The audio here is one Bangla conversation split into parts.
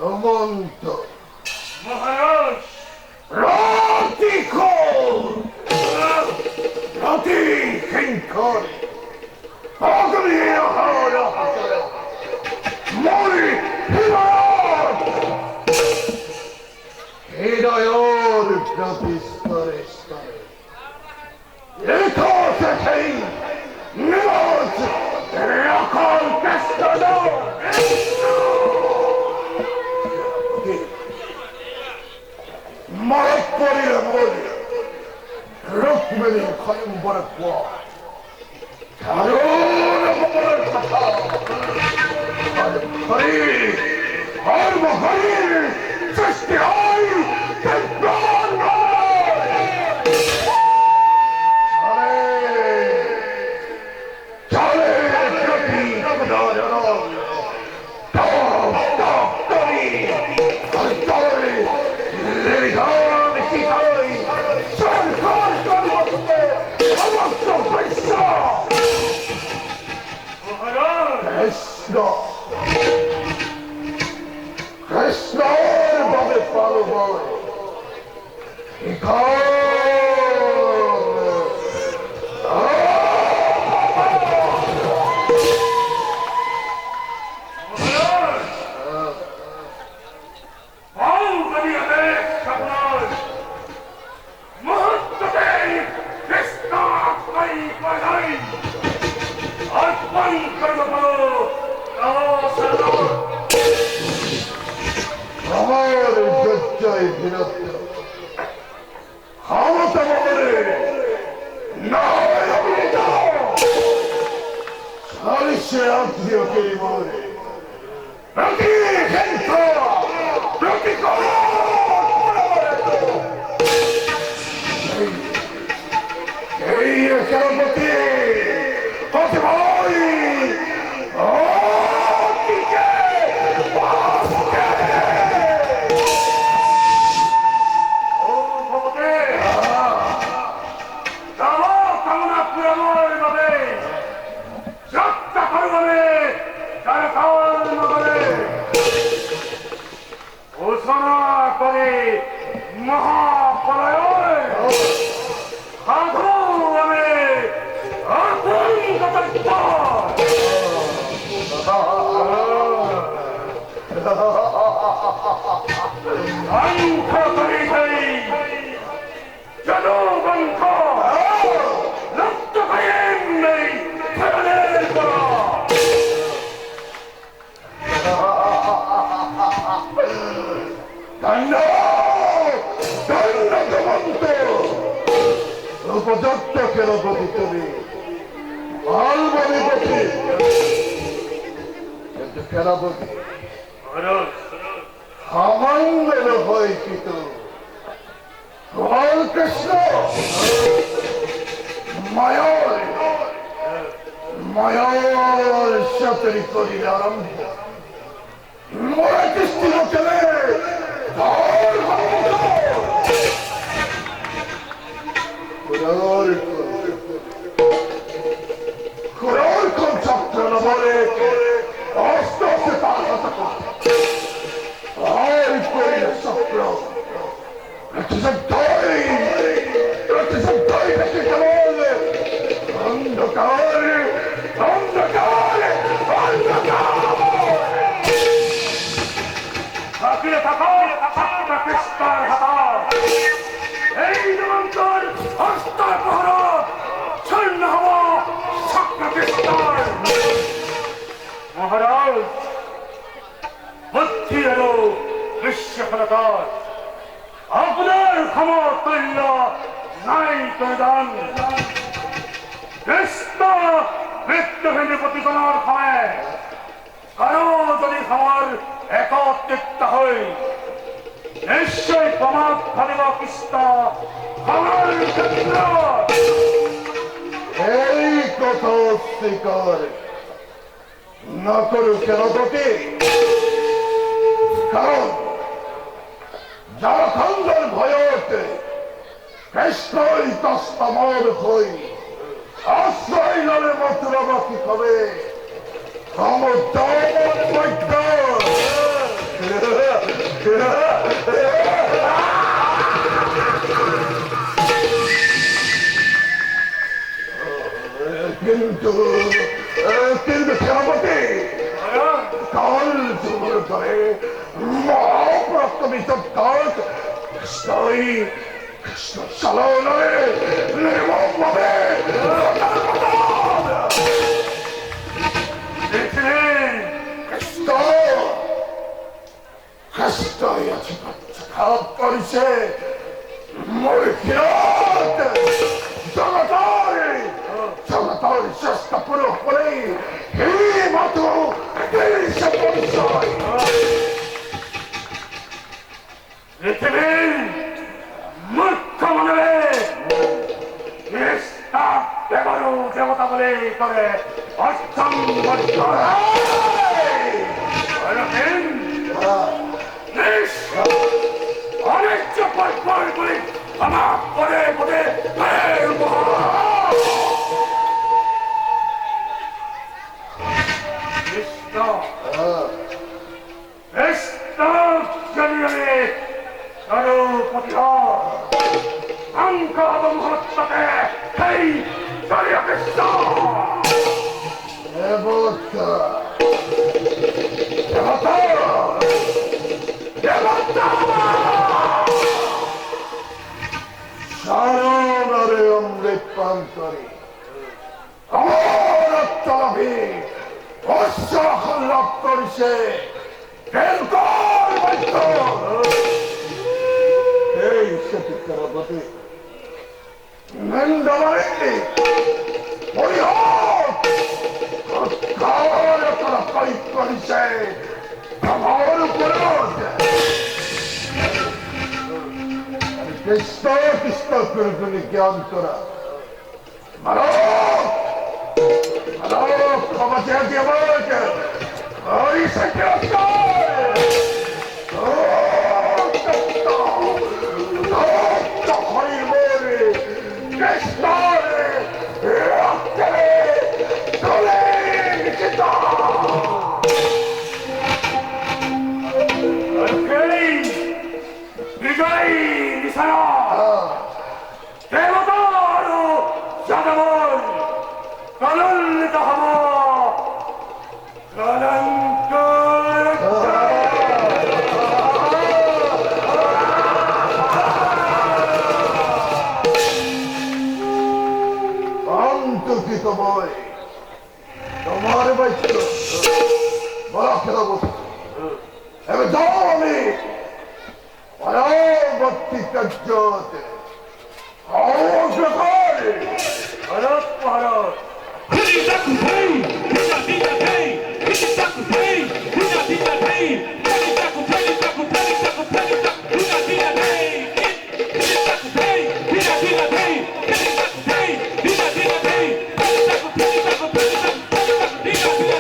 সমন্ত মহারাজ রাতিখোর রাতি কিঙ্কর অগ্নির হর মরি হৃদয়র প্রতি স্তরে স্তরে লেখা সেই নিমজ রকল কেষ্টন মরক পড়িল মরি রুক্মিণী খয়ম্বর পর দারুণ অপমানের কথা হরির সৃষ্টি হয় প্রমাণ চলে প্রতি কৃষ্ণ কৃষ্ণের ভাবে পালব আমার জয় বিরক্ত ক্ষমতা বলে সারিসে আত্মীয় কে বলে প্রতি প্রতি এই সেনাপতি কত ভাই উপযুক্ত সেনাপতি তুমি আলবানিপতি কিন্তু সেনাপতি সামান্য হয় কিন্তু কৃষ্ণ মায়ার সাথে করিলে আরম্ভ মরা কৃষ্ণ চলে বলে আস্তে আস্তে তার কথা চক্র অন্ধকার অন্ধকার থাকিয়ে থাকো কৃষ্ণার হাতা এই নিরন্তর হস্তার প্রহরত ছন্ন হব কৃষ্ণার মহারাজ বুদ্ধি এলো বিশ্বফলতার আপনার ক্ষমতুল্য নাই প্রদান কৃষ্ণ মৃত্যুহীন প্রতিগণার সময় কারো যদি আমার একত্রিত হই নিশ্চয় প্রমাদ ভাবিব কৃষ্ণ আমার ক্ষেত্র এই কথা স্বীকার না করু সেনাপতি কারণ যারা খন্দন ভয়তে কৃষ্ণই তস্তমর হই আশ্রয় নামে মাত্র বাকি হবে সমুদ্র 미쳤다. 스타이, 살아오네. 내 몸에 나가다. 스타, 스타야 가버리세. 몰피라. Salvatore, sesta puro quei. Ma tu, che sei polizia? Etemin, molto male. Sta devono devotabile tore. Astam bartore. Alamin. Nis. Aleccio poi. Ama, pode. Esta January, Saru Potihar, Anka Adam Hatate, Hey, Sariakista! Devota! Saronare Pantori. Ora Talabi! Ossa Laptorise! Pergol Valtor! Ehi, siete carabati! Mendavarelli! Morihot! Cavolo con la Pantorise! Cavolo Polod! Che sto per Ghiantora! Marò! Come c'è di amore? Oi, sei che Tomare başlıyor. Bırakın bu. Evet doğru. Bana vakti kaçıyordu. Ağır şakari. Harat. Ele tá com pain, ele tá pain, ele tá com pain, ele tá pain, ele tá com pain, ele tá com pain, ele tá com pain, ele tá com pain, ele tá com pain, ele tá pain, ele tá com pain, ele tá pain, ele tá com pain, ele tá com pain, ele tá com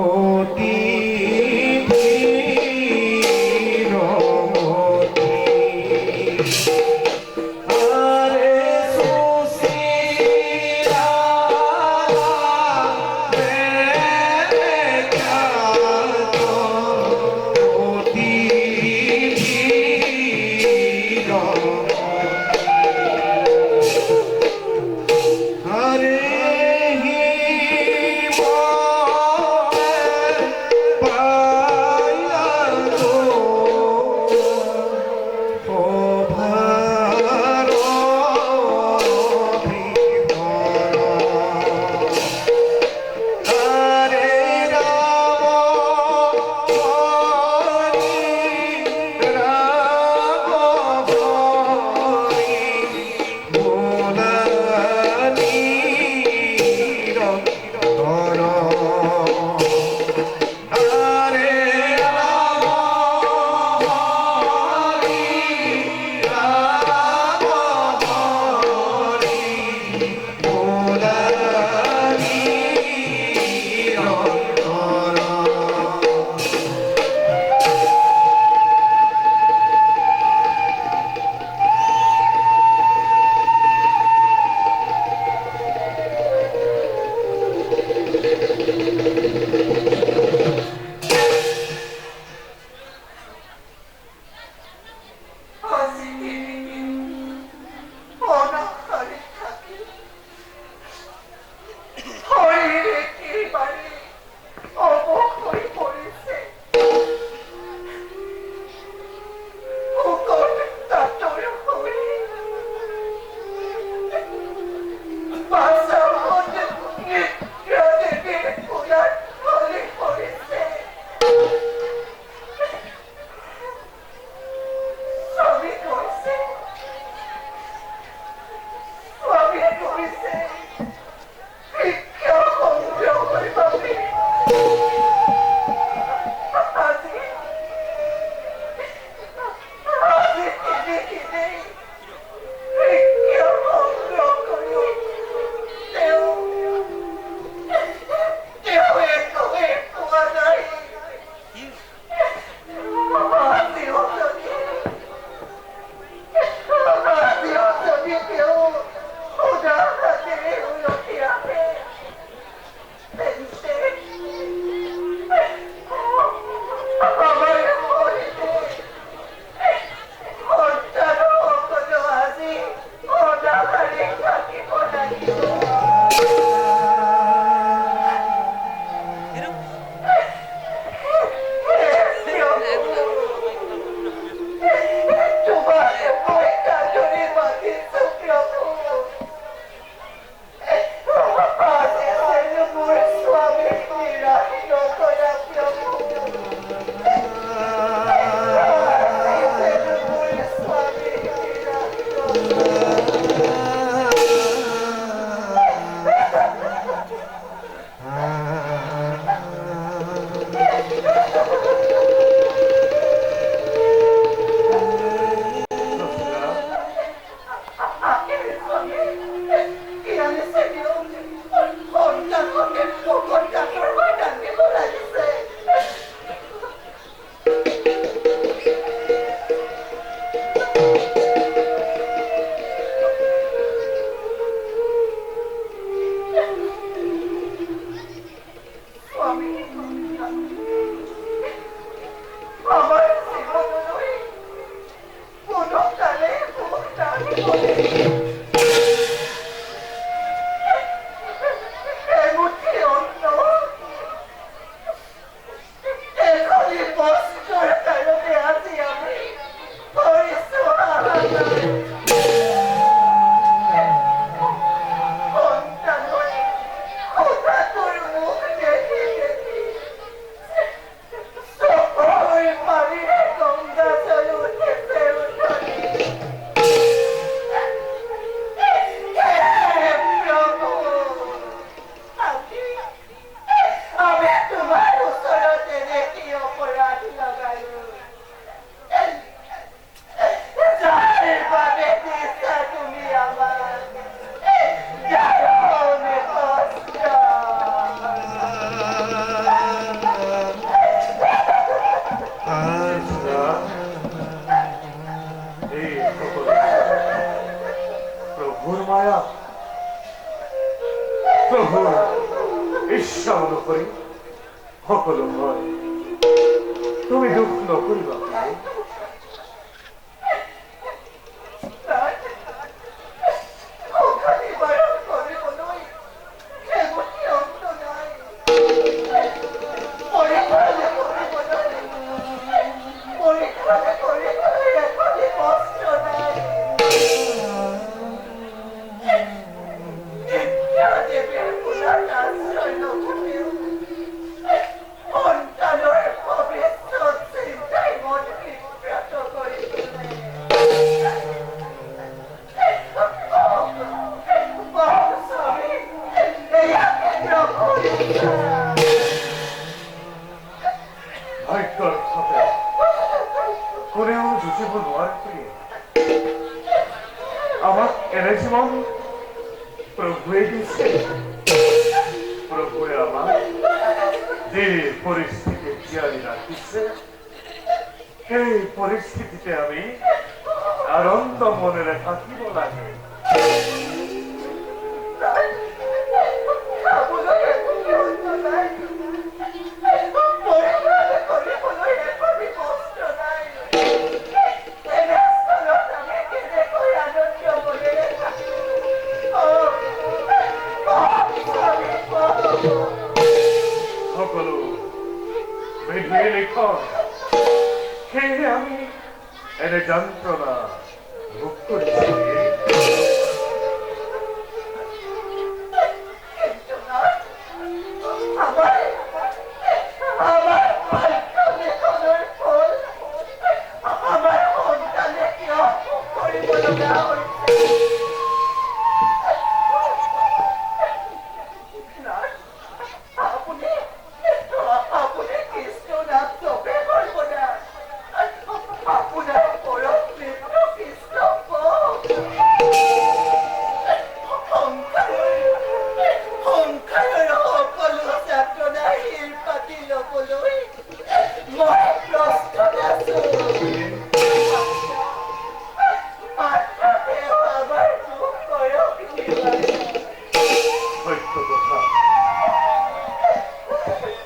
অতি কষ্টৰ কাৰণে আজি আমি কৰিছো হাহাকাৰ। সন্তানৰ সদাটোৰ মুখ দেখি দেখি চকুৰ পানীৰে গংগা জল উঠিছে উঠনি। প্ৰভু, আমি তোমাৰ ওচৰত এনে কি অপৰাধ লগালো যাৰ বাবে দিছা তুমি আমাক জাৰনে কষ্ট। এই সকলো প্ৰভুৰ মায়া, প্ৰভুৰ ইচ্ছা অনুসৰি সকলো হয়। তুমি দুখ নকৰিবা প্ৰভু। ভাগ্যৰ সাথে কোনেও যুঁজিব নোৱাৰে। আমাক এনে জীৱন প্ৰভুৱে দিছে। প্ৰভুৱে আমাক যি পৰিস্থিতি জীয়াই ৰাখিছে, সেই পৰিস্থিতিতে আমি আনন্দ মনেৰে থাকিব লাগে। সকলো বিধি লিখন, সেয়ে আমি এনে যন্ত্ৰণা ভোগ কৰিছো।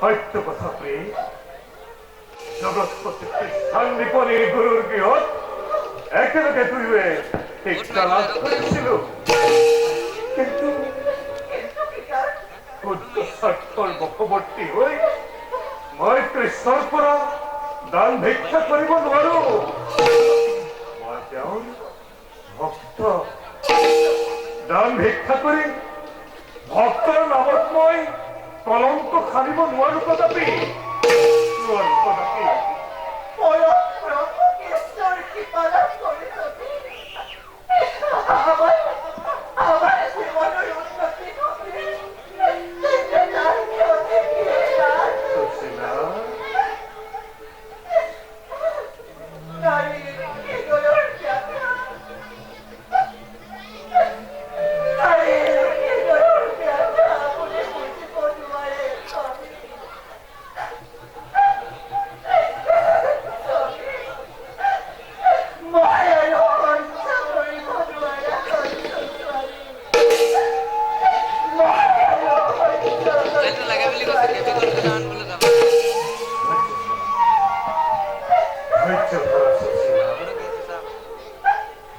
সত্য কথা প্ৰিয়, জগৎপতি সন্দীপনী গুৰুৰ গৃহত একেলগে দুয়োৱে শিক্ষা লাভ কৰিছিলো। কিন্তু শুদ্ধ স্বাৰ্থৰ বশৱৰ্তী হৈ মই কৃষ্ণৰ পৰা দান ভিক্ষা কৰিব নোৱাৰো। মই তেওঁৰ ভক্ত। দান ভিক্ষা কৰি ভক্তৰ নামত মই কলংক সানিব নোৱাৰো কদাপি।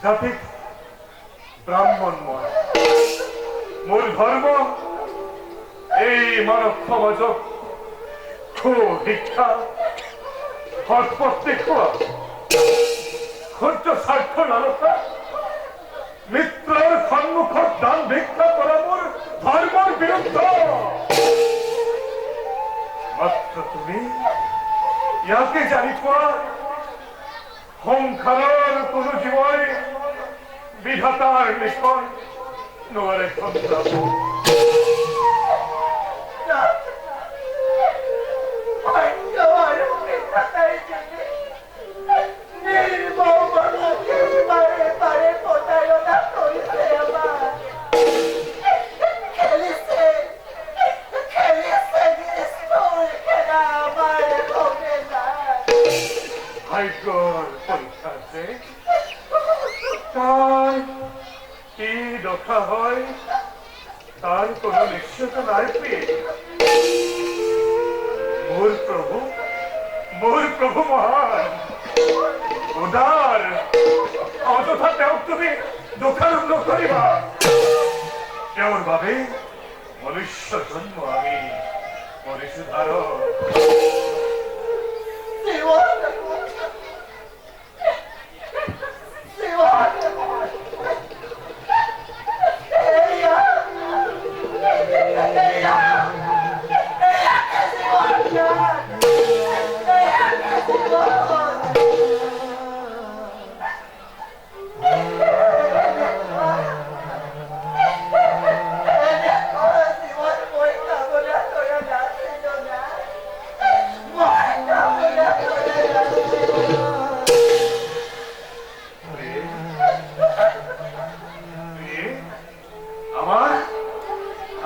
জাতিক ব্রাহ্মণ মই, মূল ধর্ম এই মানব সমাজক সুশিক্ষা হটপট দেখুৱা ক্ষুদ্ৰ স্বাৰ্থ লালসা মিত্ৰৰ সন্মুখত দান ভিক্ষা কৰা মোৰ ধৰ্মৰ বিৰুদ্ধ মাত্ৰ তুমি ইয়াকে জানি পোৱা সংসাৰৰ কোনো জীৱই বিধাতাৰ লিখন নোৱাৰে সন্তাপ ভাগ্যৰ পৰীক্ষা যে তাই কি দশা হয় তাৰ কোনো নিশ্চয়তা নাই প্ৰিয়ে মোৰ প্ৰভু মহান উদাৰ অযথা তেওঁক তুমি দোষাৰোপ নকৰিবা তেওঁৰ বাবে মনুষ্য জন্ম আমি কৰিছো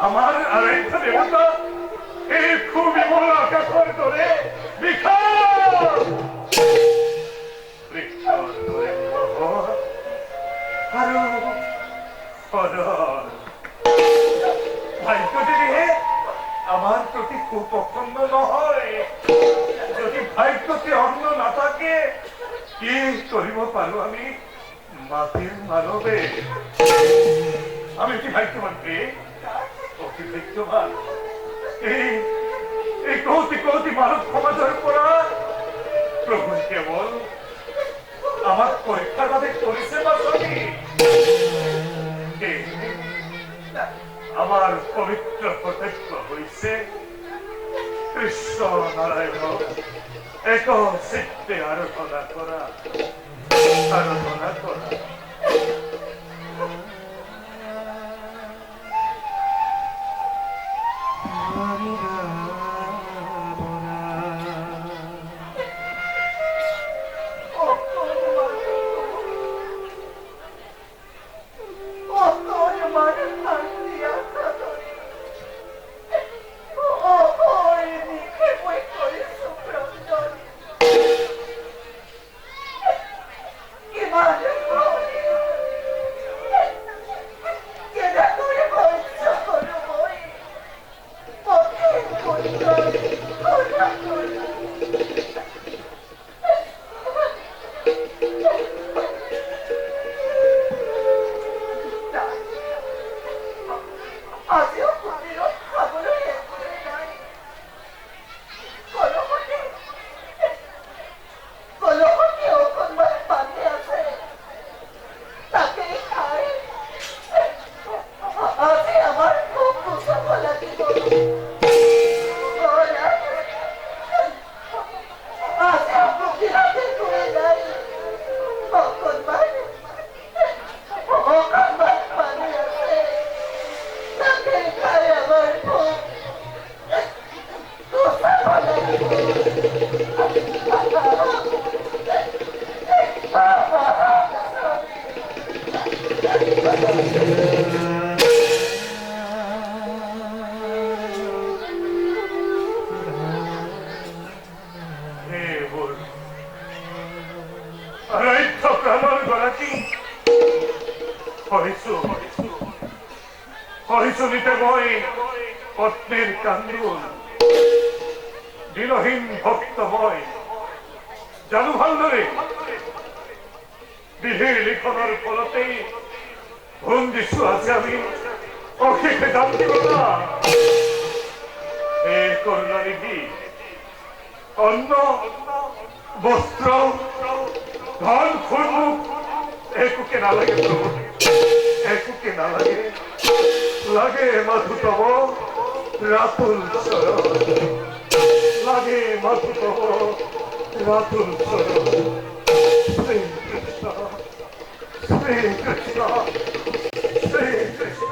আমার আরাধ্য দেবতা এই খুবই বড় আকাশের ধরে আমার প্রতি খুব পছন্দ নহয় যদি ভাগ্যতে অন্ন না থাকে কি করিব পারো আমি মাটির মানবে আমি কি ভাগ্যবান অতি ভাগ্যবান এই কৌতি মানব সমাজের পৰা প্রভু কেবল আমার পরীক্ষার বাবে করেছে বাসনি আমার পবিত্র কর্তব্য হয়েছে কৃষ্ণ নারায়ণ এক চিত্তে আরাধনা করা হরিচলিতে মই পত্নীর কান্দুল দিনহীন ভক্ত মই জানো ভালদৰে বিধিৰ লিখনৰ ফলতেই ভুল দিছো আজি আমি অশেষে দাম দিব না এই করুণানিধি অন্য বস্ত্র ধন খুন একুকে না লাগে প্রভু, একুকে না লাগে, লাগে মাথু তব রাতুল চরণ, লাগে মাথু তব রাতুল চরণ। শ্রী কৃষ্ণ, শ্রী কৃষ্ণ, শ্রী কৃষ্ণ।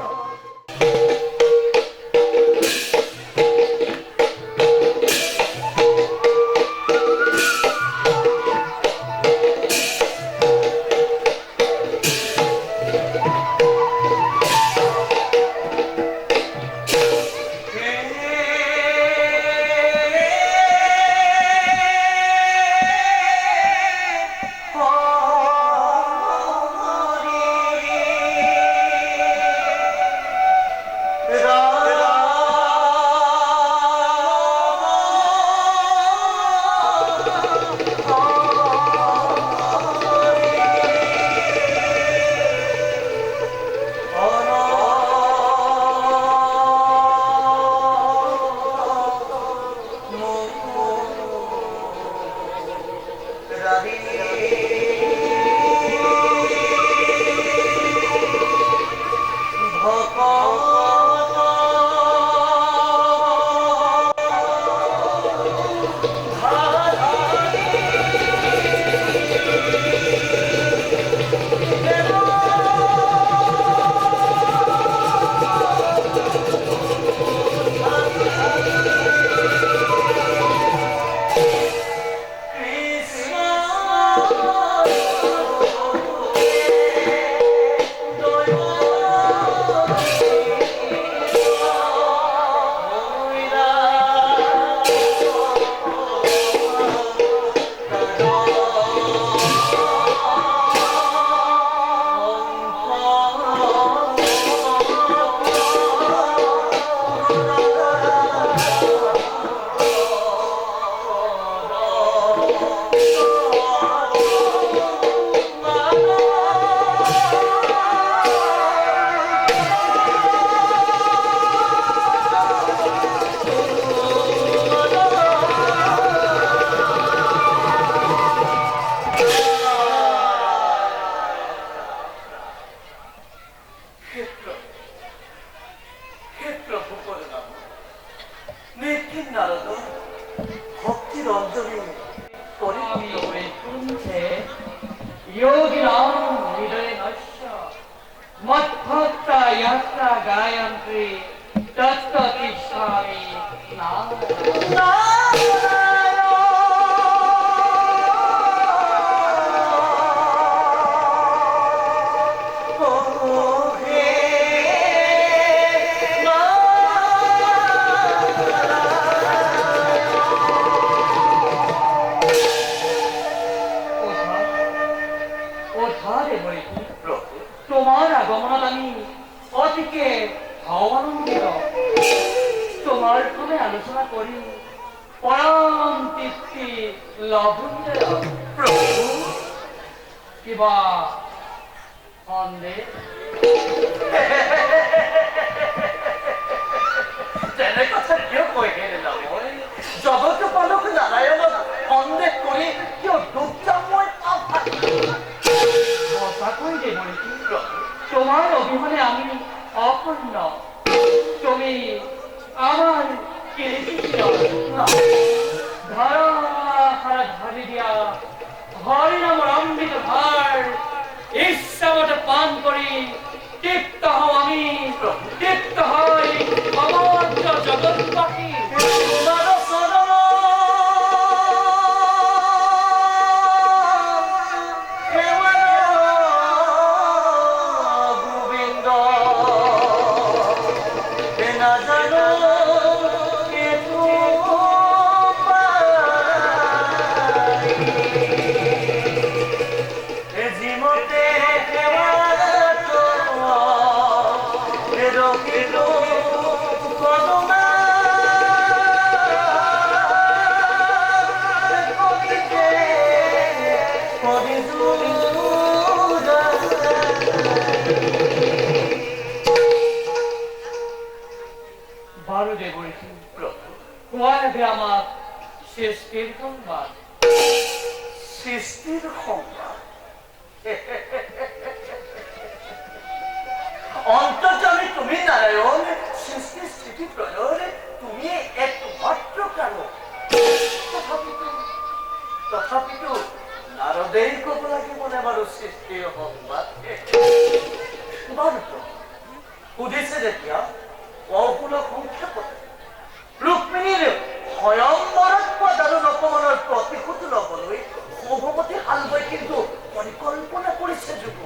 তোমার আগমনত আমি অতিকে ভাৱানন্দিত। তোমাৰ সঙ্গে আলোচনা কৰি পৰম তৃপ্তি লাভুঞ্জয়। প্ৰভু কিবা সন্দেহ? তেনে কথা কিয় কৈ দিলা? মই জগত পালক নাৰায়ণক সন্দেহ কৰি কিয় দুখটা মই সঁচাকৈ দেব নেকি? তোমার অভিমানে আমি অপূর্ণ। তুমি আমার ধারা হারা ধারি দিয়া হরি নামের অমৃত ভার ঈশ্বরটা পান করি তৃপ্ত হও আমি, তৃপ্ত হই সমগ্র জগৎবাসী। আমার শেষ কীর্তনবার। সৃষ্টিৰ সংবাদ অন্তৰ্যামী তুমি নাৰায়ণ সৃষ্টি স্থিতি প্ৰলয়ৰ তুমি একমাত্ৰ কাৰক তথাপিতো নাৰদেই ক'ব লাগিব নে বাৰু সৃষ্টিৰ সংবাদ বাৰু সুধিছে যেতিয়া অপুলক সংক্ষেপতে ৰুক্মিণীৰ স্বয়ংবৰত পোৱা দাৰুণ অপমানৰ প্ৰতিশোধ ল'বলৈ সৌভৱতী হালবৈ কিন্তু পৰিকল্পনা কৰিছে যুগ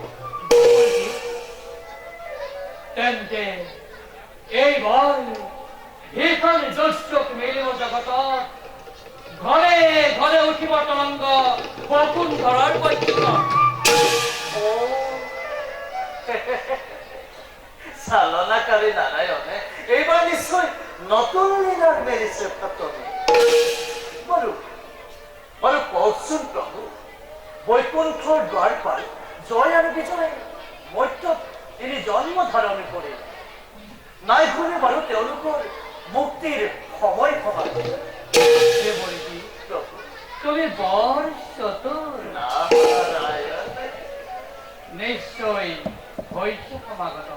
তেন্তে এইবাৰ ভীষণ দুষ্টক মেলিব জগতত ঘৰে ঘৰে উঠিব তৰংগ বসুন্ধৰাৰ বৈদ্যুত চালনাকাৰী নাৰায়ণে এইবাৰ নিশ্চয় নতুন লীলাৰ মেলিছে পাতনি বাৰু বাৰু কওকচোন প্ৰভু বৈকুণ্ঠৰ দ্বাৰ পাই জয় আৰু বিজয় মৰ্ত্যত তিনি জন্ম ধাৰণ কৰে নাই শুনে বাৰু তেওঁলোকৰ মুক্তিৰ সময় সমান তুমি বৰ চতুৰ নিশ্চয় হৈছে সমাগত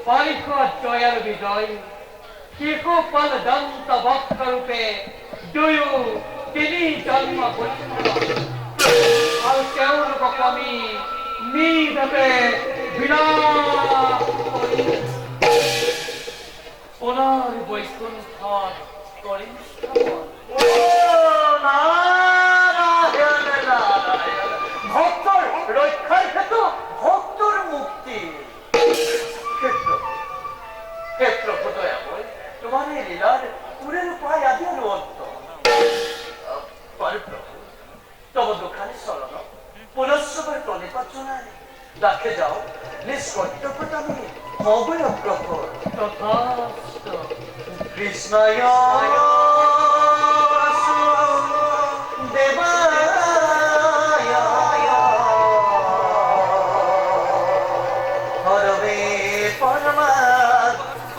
পাৰিষদ জয় আৰু বিজয় শিশুপাল দন্ত বক্ৰৰূপে দুয়ো তিনি জন্ম আৰু তেওঁলোকক আমি নিজাতে বিনাশ কৰি পুনৰ বৈকুণ্ঠত কৰিম স্থাপন ভক্তৰ ৰক্ষাৰ ক্ষেত্ৰ ভক্তৰ মুক্তি ক্ষেত্ৰ দয়াময় তোমাৰ এই লীলাৰ পুরের উপায় আদি অন্ত পরিপ্রভু তব দুখানি স্মরণ পুনঃসবের প্রণিপাত জনায় রাখে যাও নিষ্কর্তব্যতা আমি অবয় প্রভর তথাস্তু কৃষ্ণয় দেবায় হরবে পরমাত্মনে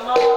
no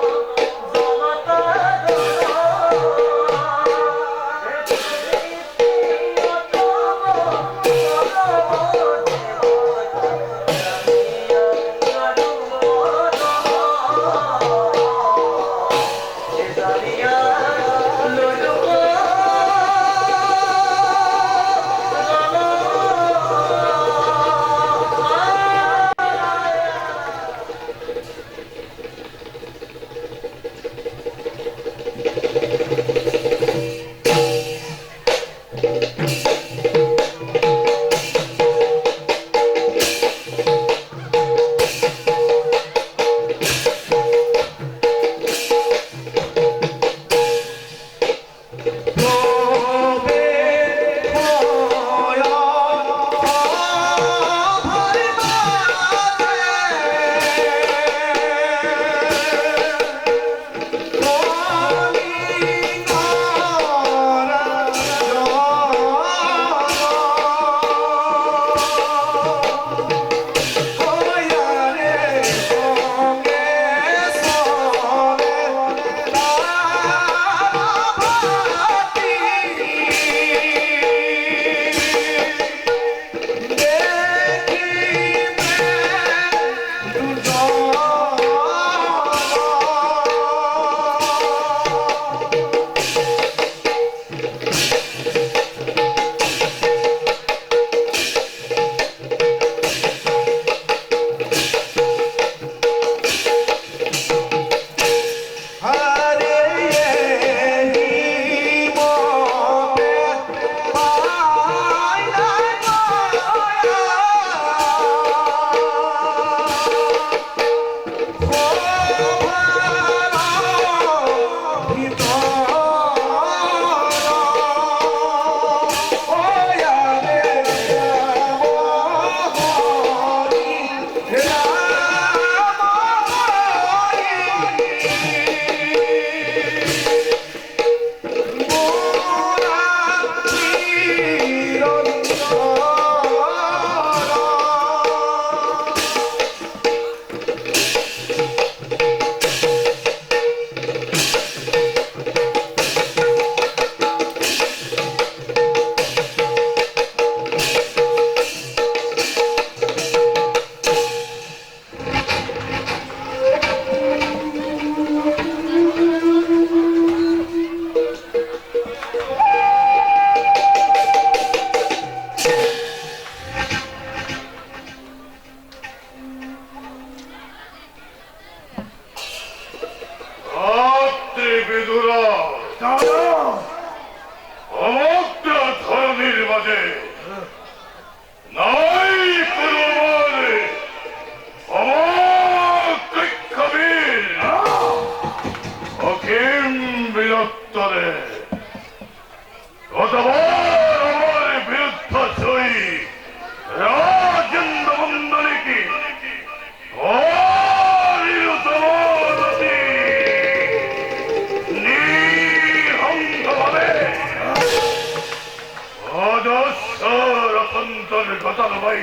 চিরন্তন গতানুবাই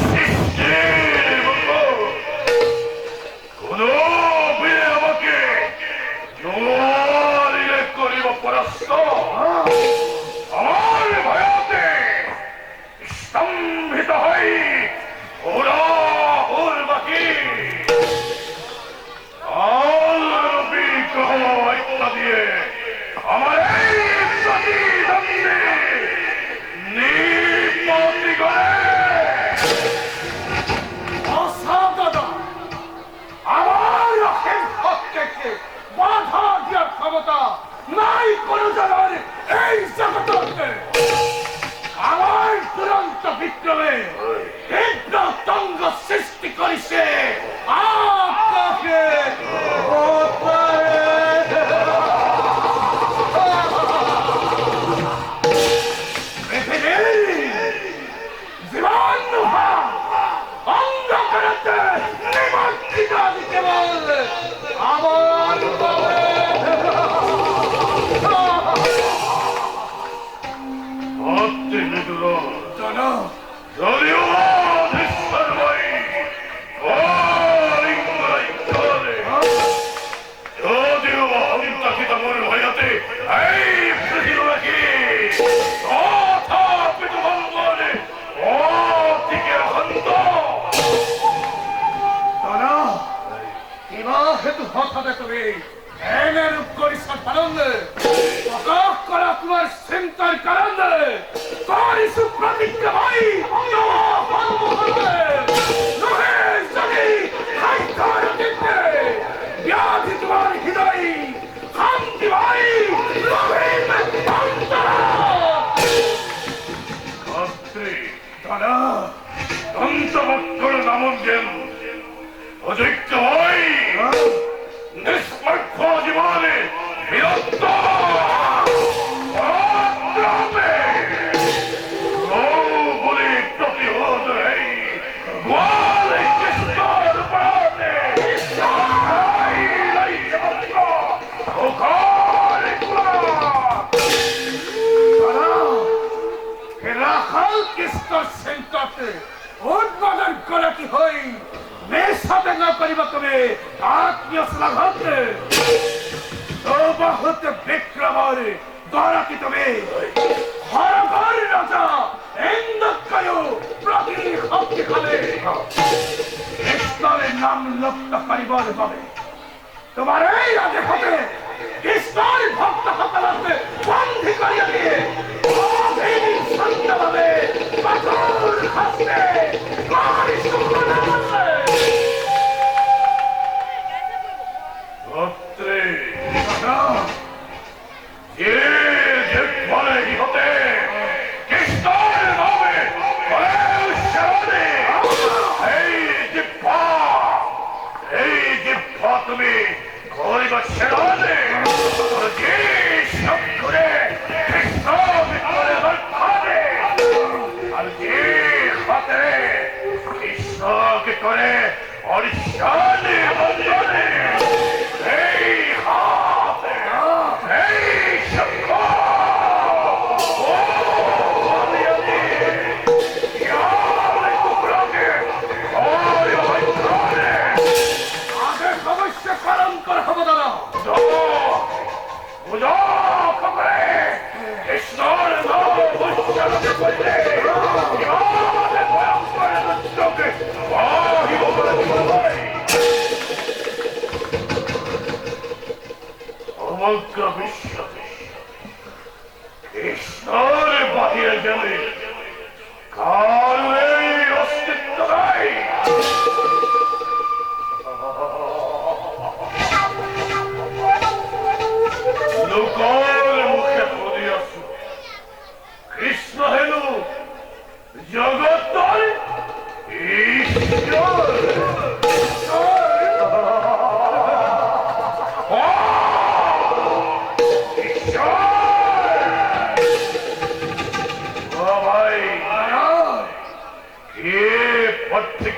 সৃষ্টির মতো কোনো বীরে আমাকে জোয়ারিলে করিব পরাস্ত আমার ভয়তে স্তম্ভিত হই ওরা ওর বাকি দিয়ে আমার এই প্রতিদ্বন্দ্বী নিপতি করে আমার পক্ষে বাধা দেওয়ার ক্ষমতা নাই কোন জনের এই জগতে। আমার দুরন্ত বিক্রমে তীব্র তঙ্গ সৃষ্টি করিছে আকাশে অন্ধকারতে নিমন্ত্রিত কেবল আমার যদিও অন্তকিত মন ভয়াতে এই পৃথিবীকে তথাপিত মঙ্গলে অতিকে অন্ত হেতু হঠাৎ তুমি এনে রূপ করিস কারণ প্রকাশ করা তোমার চিন্তার কারণ করিস প্রতিজ্ঞা ভাই ব্যাধি তোমার হৃদয় শান্তি ভাই দন্তভক্ষর নামক জ্ঞান অযোগ্য হয় নিষ্পক্ষ জীবনে বিরক্ত বলে প্রতিহত হই গোয়ালে কৃষ্ণর প্রাণে রাখাল কৃষ্ণর সেন্টারতে উদ্বোধন করা কি হই মেসাতে না করিবা তুমি আত্মীয় শ্লাঘতে বহুত বিক্রমর দ্বারা কি তুমি হরঘর রাজা ইন্দ্রকায় প্রতি শক্তিকালে কৃষ্ণের নাম লপ্ত করিবার হবে তোমার এই রাজে হতে কৃষ্ণের ভক্ত সকলকে বন্দী করিয়া দিয়ে শান্তভাবে পাথর খাসতে গাড়ি শুকনো ভক্তে যে দেখভালে হতে কৃষ্ণের নামে শরণে এই জিহ্বা তুমি করিব শরণে যে শঙ্করে কৃষ্ণ বিক্রমে বর্ষানে আর যে হাতে কৃষ্ণকে করে অরিশানে বন্ধনে এই হাতে এই শঙ্খ অবশ্যই পালন করা হবে দাদা কৃষ্ণর নাম উচ্চারণ করলে সমগ্র বিশ্ব কৃষ্ণর বাহিরে গেলে কারো এই অস্তিত্ব নাই লোকের মুখে পড়িয়াছ কৃষ্ণ হেন জগৎ ঈশ্বর ভাই কে প্রত্যেক